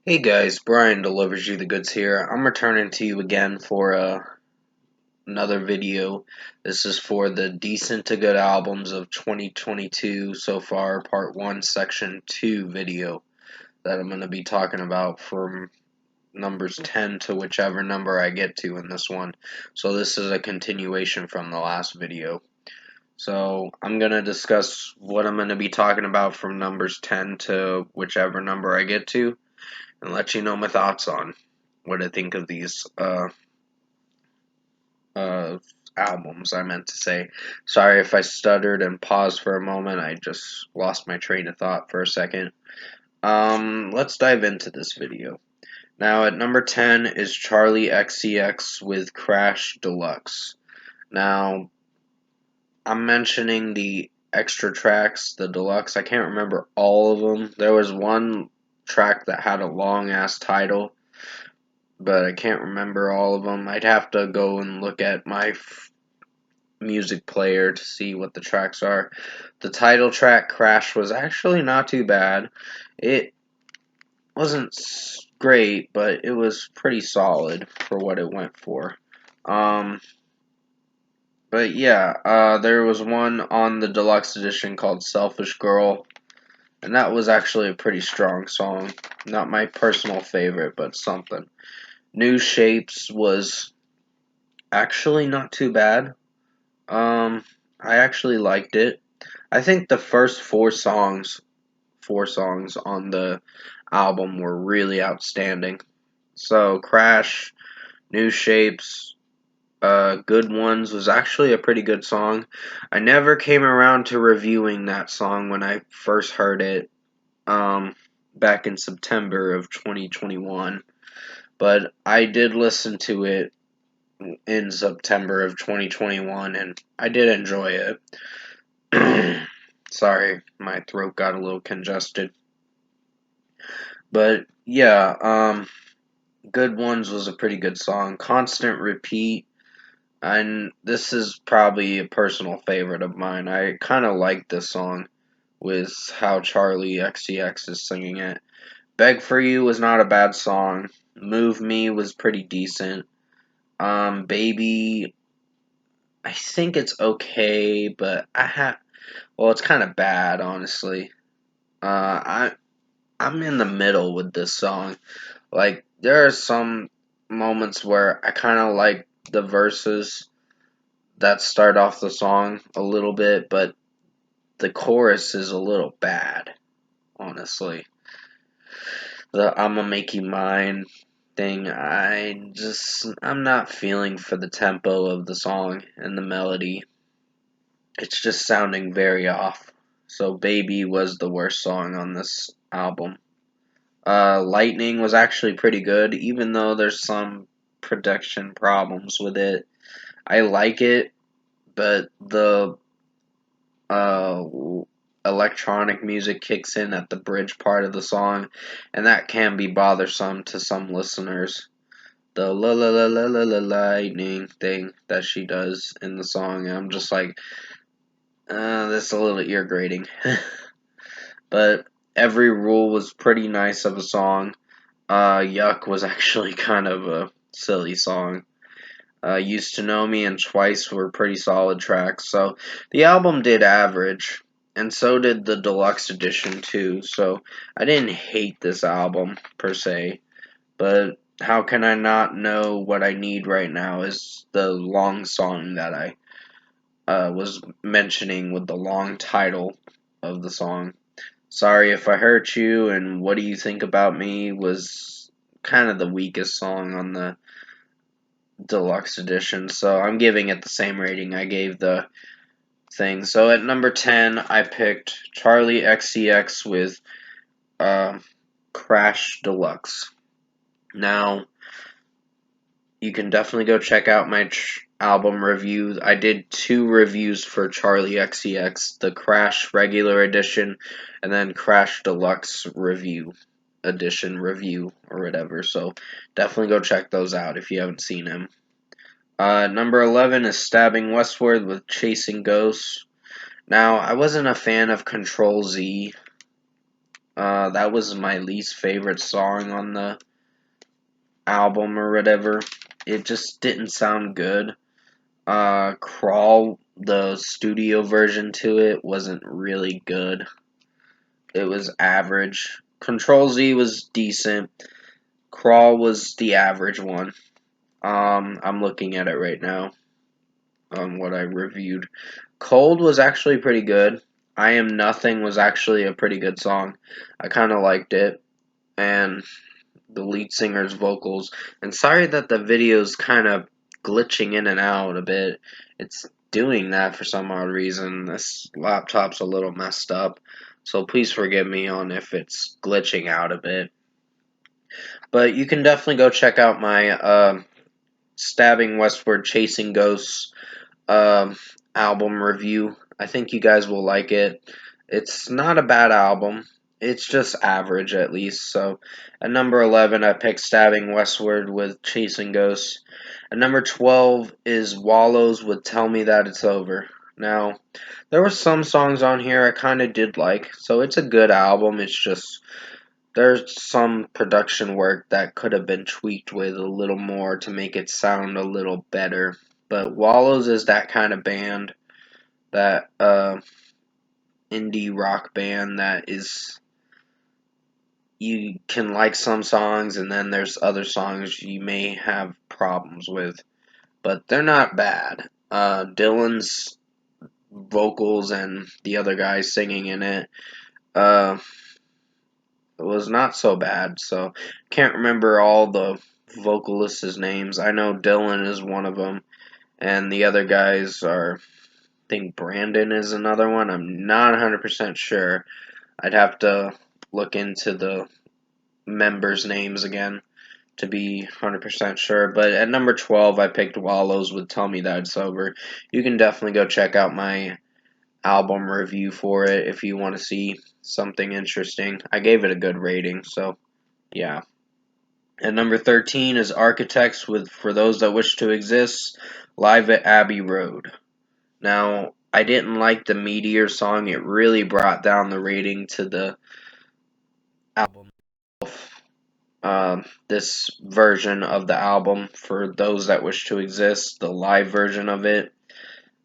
Hey guys, Brian delivers you the goods here. I'm returning to you again for another video. This is for the decent to good albums of 2022 so far, part 1, section 2 video that I'm going to be talking about from numbers 10 to whichever number I get to in this one. So this is a continuation from the last video. So I'm going to discuss what I'm going to be talking about from numbers 10 to whichever number I get to, and let you know my thoughts on what I think of these uh, albums, I meant to say. Sorry if I stuttered and paused for a moment. I just lost my train of thought for a second. Let's dive into this video. Now, at number 10 is Charlie XCX with Crash Deluxe. Now, I'm mentioning the extra tracks, the deluxe. I can't remember all of them. There was one track that had a long ass title, but I can't remember all of them. I'd have to go and look at my music player to see what the tracks are. The title track, Crash, was actually not too bad. It wasn't great, but it was pretty solid for what it went for. Um, but yeah, there was one on the deluxe edition called Selfish Girl, and that was actually a pretty strong song. Not my personal favorite, but something. New Shapes was actually not too bad. I actually liked it. I think the first four songs on the album were really outstanding. So Crash, New Shapes, Good Ones was actually a pretty good song. I never came around to reviewing that song when I first heard it, back in September of 2021, but I did listen to it in September of 2021, and I did enjoy it. Sorry, my throat got a little congested. But yeah, Good Ones was a pretty good song. Constant Repeat, and this is probably a personal favorite of mine. I kind of like this song with how Charlie XCX is singing it. Beg for You was not a bad song. Move Me was pretty decent. Baby, I think it's okay, but it's kind of bad, honestly. I'm in the middle with this song. Like, there are some moments where I kind of like the verses that start off the song a little bit, but the chorus is a little bad, honestly. The I'ma make you mine thing, I'm not feeling for the tempo of the song and the melody. It's just sounding very off. So Baby was the worst song on this album. Lightning was actually pretty good, even though there's some production problems with it. I like it, but the uh, electronic music kicks in at the bridge part of the song, and that can be bothersome to some listeners. The la la la la la la lightning thing that she does in the song, and I'm just like, that's a little ear grating. But Every Rule was pretty nice of a song. Yuck was actually kind of a silly song. Used to Know Me and Twice were pretty solid tracks. So the album did average, and so did the deluxe edition too. So I didn't hate this album per se, but how can I not know what I need right now is the long song that I was mentioning with the long title of the song. Sorry If I Hurt You and What Do You Think About Me was kind of the weakest song on the deluxe edition, so I'm giving it the same rating I gave the thing. So at number 10, I picked Charlie XCX with uh, Crash Deluxe. Now, you can definitely go check out my album review. I did 2 reviews for Charlie XCX, the Crash regular edition, and then Crash Deluxe edition review, or whatever. So definitely go check those out if you haven't seen them. Number 11 is Stabbing Westward with Chasing Ghosts. Now, I wasn't a fan of Control Z That was my least favorite song on the album or whatever. It just didn't sound good. Crawl, the studio version to it, wasn't really good. It was average. Control Z was decent. Crawl was the average one. I'm looking at it right now on what I reviewed. Cold was actually pretty good. I Am Nothing was actually a pretty good song. I kind of liked it. And the lead singer's vocals. And sorry that the video's kind of glitching in and out a bit. It's doing that for some odd reason. This laptop's a little messed up. So please forgive me on if it's glitching out a bit. But you can definitely go check out my Stabbing Westward Chasing Ghosts um, album review. I think you guys will like it. It's not a bad album. It's just average at least. So at number 11, I picked Stabbing Westward with Chasing Ghosts. At number 12 is Wallows with Tell Me That It's Over. Now, there were some songs on here I kind of did like, so it's a good album. It's just there's some production work that could have been tweaked with a little more to make it sound a little better. But Wallows is that kind of band, that indie rock band that is, you can like some songs and then there's other songs you may have problems with, but they're not bad. Dylan's vocals and the other guys singing in it uh, was not so bad. So can't remember all the vocalists' names. I know Dylan is one of them, and the other guys are, I think Brandon is another one. I'm not 100% sure. I'd have to look into the members' names again to be 100% sure. But at number 12, I picked Wallows with Tell Me That It's Over. You can definitely go check out my album review for it if you want to see something interesting. I gave it a good rating, so yeah. At number 13 is Architects with For Those That Wish to Exist, live at Abbey Road. Now, I didn't like the Meteor song. It really brought down the rating to the album. This version of the album, For Those That Wish to Exist, the live version of it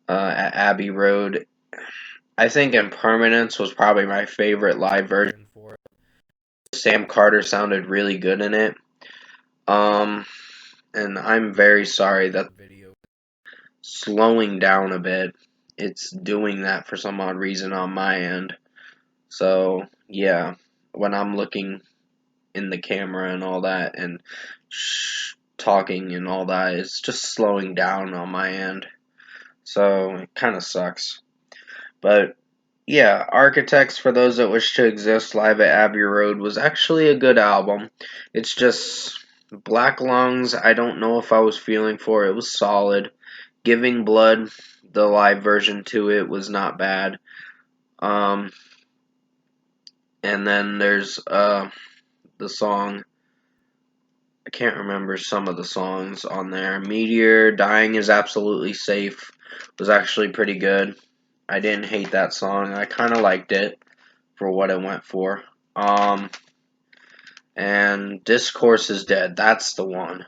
at Abbey Road. I think Impermanence was probably my favorite live version for it. Sam Carter sounded really good in it. And I'm very sorry that the video is slowing down a bit. It's doing that for some odd reason on my end. So, yeah, when I'm looking in the camera and all that and talking and all that, it's just slowing down on my end. So, it kind of sucks. But, yeah, Architects For Those That Wish to Exist live at Abbey Road was actually a good album. It's just Black Lungs, I don't know if I was feeling for it. It was solid. Giving Blood, the live version to it, was not bad. And then there's the song, I can't remember some of the songs on there. Meteor, Dying Is Absolutely Safe was actually pretty good. I didn't hate that song. I kind of liked it for what it went for. And Discourse is Dead. That's the one.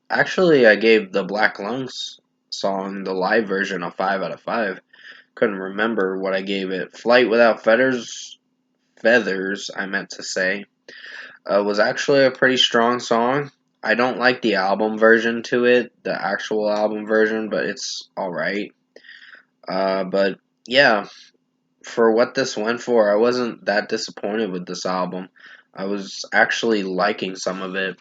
Actually, I gave the Black Lungs song, the live version, a 5 out of 5. Couldn't remember what I gave it. Flight Without Feathers, I meant to say, was actually a pretty strong song. I don't like the album version to it, the actual album version, but it's alright. But yeah, for what this went for, I wasn't that disappointed with this album. I was actually liking some of it,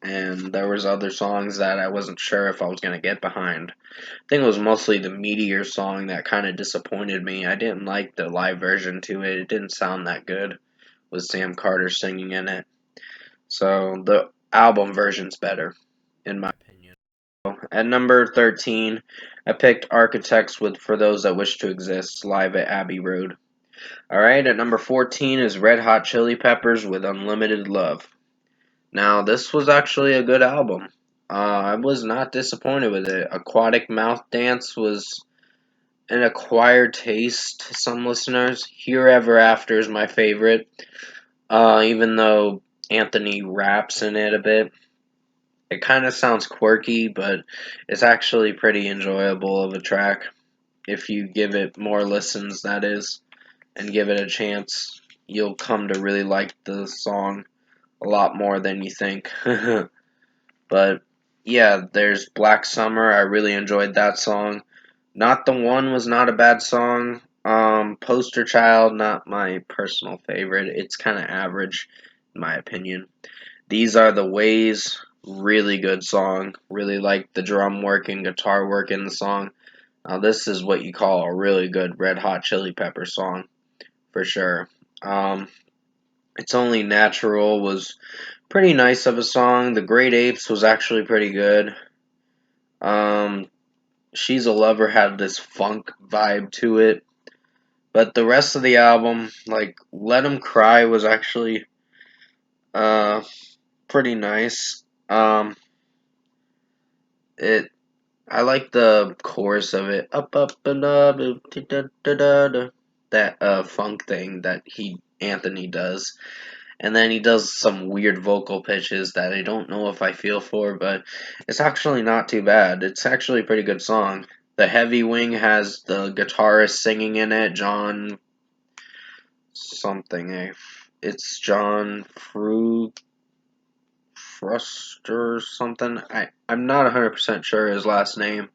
and there was other songs that I wasn't sure if I was going to get behind. I think it was mostly the Meteor song that kind of disappointed me. I didn't like the live version to it. It didn't sound that good with Sam Carter singing in it. So the album version's better, in my opinion. At number 13, I picked Architects with For Those That Wish to Exist live at Abbey Road. Alright, at number 14 is Red Hot Chili Peppers with Unlimited Love. Now, this was actually a good album. I was not disappointed with it. Aquatic Mouth Dance was an acquired taste to some listeners. Here Ever After is my favorite, even though Anthony raps in it a bit. It kind of sounds quirky, but it's actually pretty enjoyable of a track if you give it more listens, that is, and give it a chance. You'll come to really like the song a lot more than you think. But yeah, there's Black Summer. I really enjoyed that song. Not the One was not a bad song. Poster Child, not my personal favorite. It's kind of average, in my opinion. These Are the Ways, really good song. Really like the drum work and guitar work in the song. Now, this is what you call a really good Red Hot Chili Pepper song, for sure. Um, it's Only Natural was pretty nice of a song. The Great Apes was actually pretty good. Um, She's a Lover had this funk vibe to it. But the rest of the album, like Let 'Em Cry, was actually uh pretty nice. It I like the chorus of it. Up and up da da da da. That funk thing that he Anthony does. And then he does some weird vocal pitches that I don't know if I feel for, but it's actually not too bad. It's actually a pretty good song. The Heavy Wing has the guitarist singing in it, John something. It's John Fruster or something. I'm not 100% sure his last name.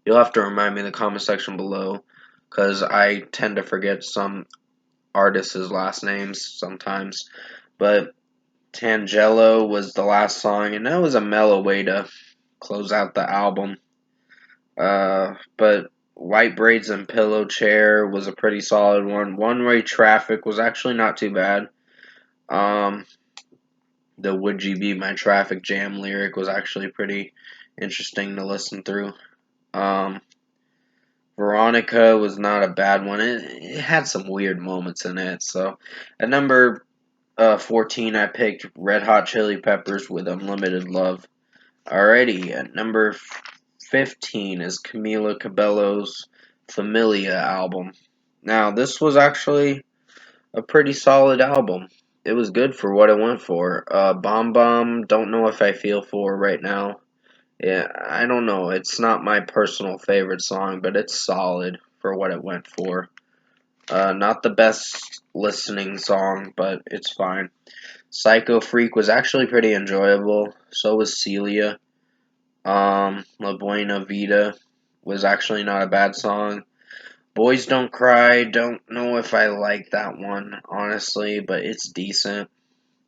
You'll have to remind me in the comment section below, because I tend to forget some artists' last names sometimes. But Tangelo was the last song, and that was a mellow way to close out the album. But White Braids and Pillow Chair was a pretty solid one. One Way Traffic was actually not too bad. Um, the Would You Be My Traffic Jam lyric was actually pretty interesting to listen through. Um, Veronica was not a bad one. It had some weird moments in it. So at number 14, I picked Red Hot Chili Peppers with Unlimited Love. Alrighty, at number 15 is Camila Cabello's Familia album. Now, this was actually a pretty solid album. It was good for what it went for. Bomb Bomb, don't know if I feel for right now. Yeah, I don't know. It's not my personal favorite song, but it's solid for what it went for. Not the best listening song, but it's fine. Psycho Freak was actually pretty enjoyable. So was Celia. La Buena Vida was actually not a bad song. Boys Don't Cry, don't know if I like that one, honestly, but it's decent.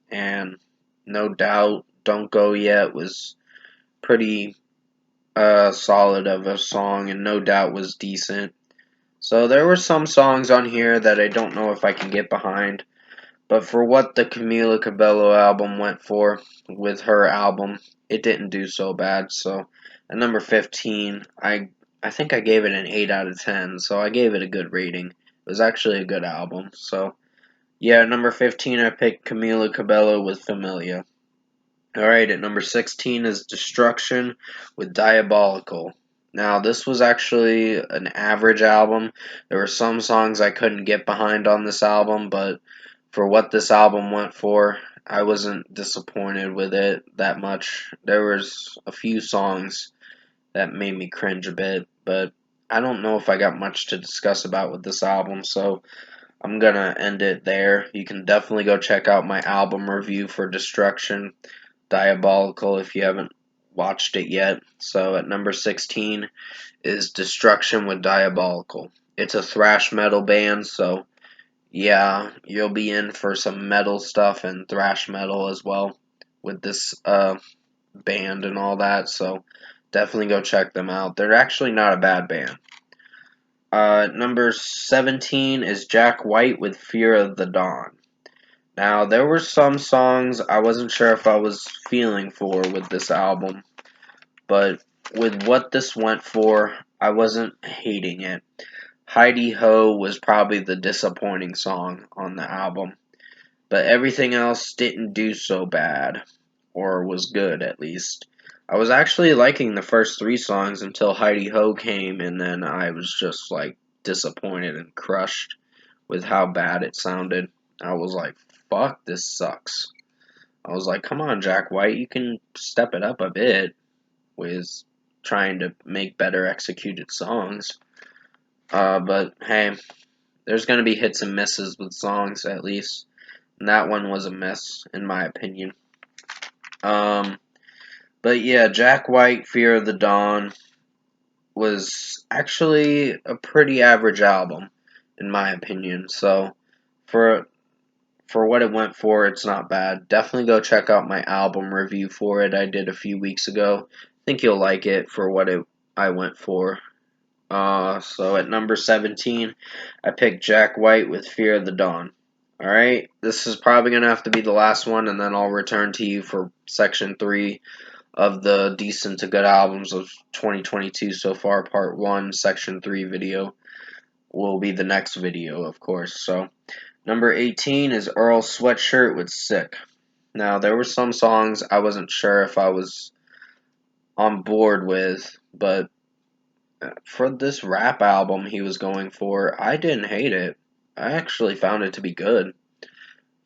And No Doubt, Don't Go Yet was pretty solid of a song, and No Doubt was decent. So there were some songs on here that I don't know if I can get behind. But for what the Camila Cabello album went for with her album, it didn't do so bad. So at number 15, I think I gave it an 8 out of 10. So I gave it a good rating. It was actually a good album. So yeah, at number 15, I picked Camila Cabello with Familia. Alright, at number 16 is Destruction with Diabolical. Now, this was actually an average album. There were some songs I couldn't get behind on this album, but for what this album went for, I wasn't disappointed with it that much. There was a few songs that made me cringe a bit, but I don't know if I got much to discuss about with this album, so I'm gonna end it there. You can definitely go check out my album review for Destruction. Diabolical if you haven't watched it yet. So at number 16 is Destruction with Diabolical. It's a thrash metal band, so yeah, you'll be in for some metal stuff and thrash metal as well with this band and all that. So definitely go check them out. They're actually not a bad band. Number 17 is Jack White with Fear of the Dawn. Now, there were some songs I wasn't sure if I was feeling for with this album, but with what this went for, I wasn't hating it. Heidi Ho was probably the disappointing song on the album, but everything else didn't do so bad, or was good at least. I was actually liking the first three songs until Heidi Ho came, and then I was just like, disappointed and crushed with how bad it sounded. I was like, fuck, this sucks. I was like, come on, Jack White, you can step it up a bit with trying to make better executed songs. But hey, there's going to be hits and misses with songs, at least. And that one was a miss, in my opinion. But yeah, Jack White, Fear of the Dawn was actually a pretty average album, in my opinion. So, for what it went for, it's not bad. Definitely go check out my album review for it I did a few weeks ago. I think you'll like it for what I went for. So at number 17, I picked Jack White with Fear of the Dawn. Alright, this is probably going to have to be the last one, and then I'll return to you for section 3 of the decent to good albums of 2022 so far, part 1, section 3 video will be the next video, of course. So, number 18 is Earl Sweatshirt with Sick. Now, there were some songs I wasn't sure if I was on board with, but for this rap album he was going for, I didn't hate it. I actually found it to be good.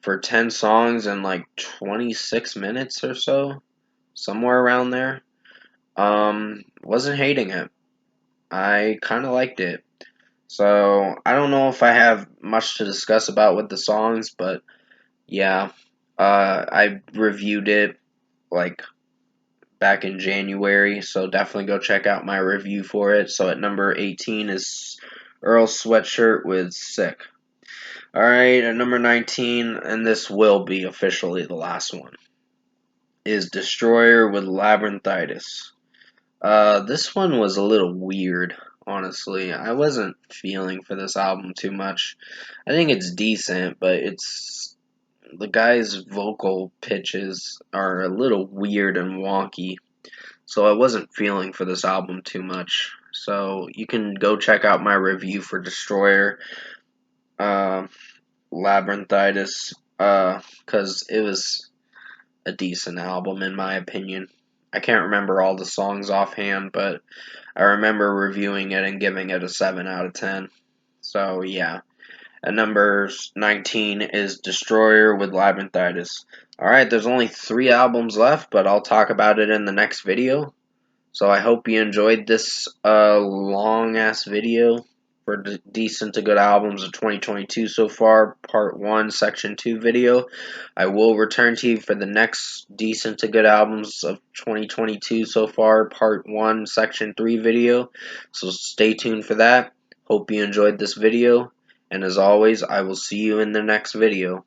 For 10 songs and like 26 minutes or so, somewhere around there, wasn't hating it. I kind of liked it. So, I don't know if I have much to discuss about with the songs, but yeah, I reviewed it like back in January, so definitely go check out my review for it. So at number 18 is Earl Sweatshirt with Sick. Alright, at number 19, and this will be officially the last one, is Destroyer with Labyrinthitis. This one was a little weird, honestly. I wasn't feeling for this album too much. I think it's decent, but the guy's vocal pitches are a little weird and wonky. So I wasn't feeling for this album too much. So you can go check out my review for Destroyer, uh, Labyrinthitis, because it was a decent album in my opinion. I can't remember all the songs offhand, but I remember reviewing it and giving it a 7 out of 10. So yeah. At number 19 is Destroyer with Labyrinthitis. Alright, there's only 3 albums left, but I'll talk about it in the next video. So I hope you enjoyed this long-ass video for decent to good albums of 2022 so far, part 1, section 2 video. I will return to you for the next decent to good albums of 2022 so far, part 1, section 3 video. So stay tuned for that. Hope you enjoyed this video. And as always, I will see you in the next video.